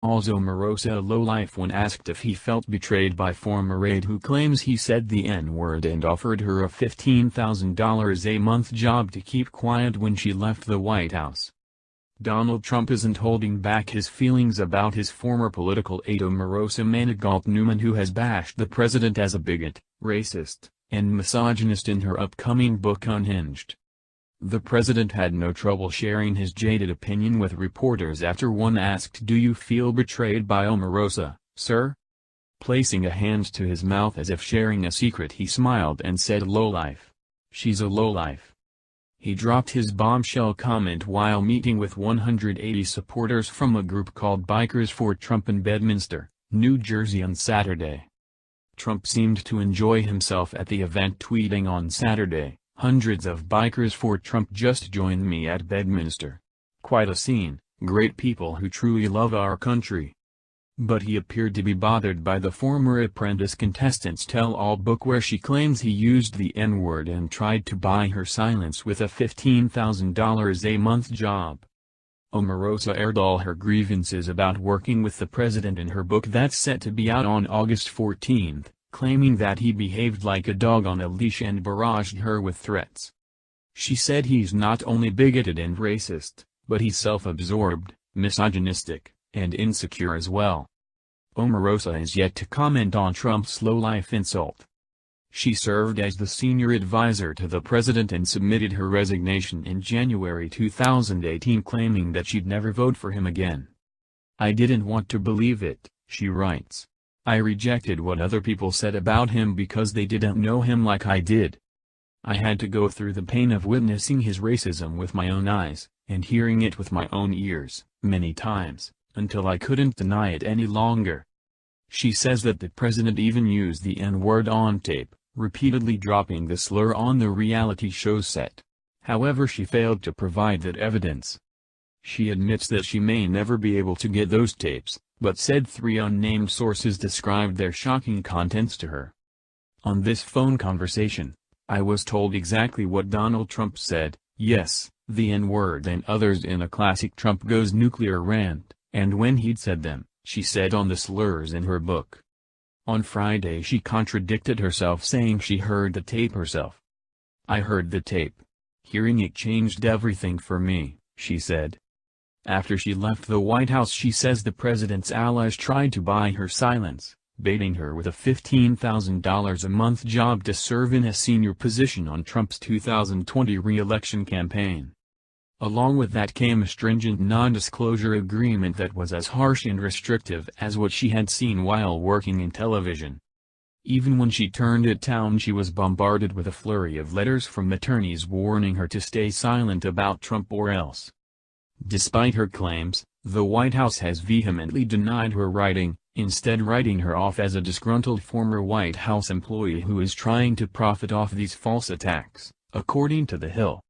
Omarosa, a lowlife, when asked if he felt betrayed by former aide who claims he said the N-word and offered her a $15,000 a month job to keep quiet when she left the White House. Donald Trump isn't holding back his feelings about his former political aide Omarosa Newman, who has bashed the president as a bigot, racist, and misogynist in her upcoming book Unhinged. The president had no trouble sharing his jaded opinion with reporters after one asked, "Do you feel betrayed by Omarosa, sir?" Placing a hand to his mouth as if sharing a secret, he smiled and said, "Lowlife. She's a lowlife." He dropped his bombshell comment while meeting with 180 supporters from a group called Bikers for Trump in Bedminster, New Jersey on Saturday. Trump seemed to enjoy himself at the event, tweeting on Saturday, "Hundreds of Bikers for Trump just joined me at Bedminster. Quite a scene, great people who truly love our country." But he appeared to be bothered by the former Apprentice contestant's tell-all book where she claims he used the N-word and tried to buy her silence with a $15,000 a month job. Omarosa aired all her grievances about working with the president in her book that's set to be out on August 14, claiming that he behaved like a dog on a leash and barraged her with threats. She said he's not only bigoted and racist, but he's self-absorbed, misogynistic, and insecure as well. Omarosa is yet to comment on Trump's lowlife insult. She served as the senior advisor to the president and submitted her resignation in January 2018, claiming that she'd never vote for him again. "I didn't want to believe it," she writes. "I rejected what other people said about him because they didn't know him like I did. I had to go through the pain of witnessing his racism with my own eyes, and hearing it with my own ears, many times, until I couldn't deny it any longer." She says that the president even used the N-word on tape, repeatedly dropping the slur on the reality show set. However, she failed to provide that evidence. She admits that she may never be able to get those tapes, but said 3 unnamed sources described their shocking contents to her. "On this phone conversation, I was told exactly what Donald Trump said, yes, the N-word and others in a classic Trump goes nuclear rant, and when he'd said them," she said on the slurs in her book. On Friday she contradicted herself, saying she heard the tape herself. "I heard the tape. Hearing it changed everything for me," she said. After she left the White House, she says the president's allies tried to buy her silence, baiting her with a $15,000 a month job to serve in a senior position on Trump's 2020 re-election campaign. Along with that came a stringent non-disclosure agreement that was as harsh and restrictive as what she had seen while working in television. Even when she turned it down, she was bombarded with a flurry of letters from attorneys warning her to stay silent about Trump or else. Despite her claims, the White House has vehemently denied her writing, instead writing her off as a disgruntled former White House employee who is trying to profit off these false attacks, according to The Hill.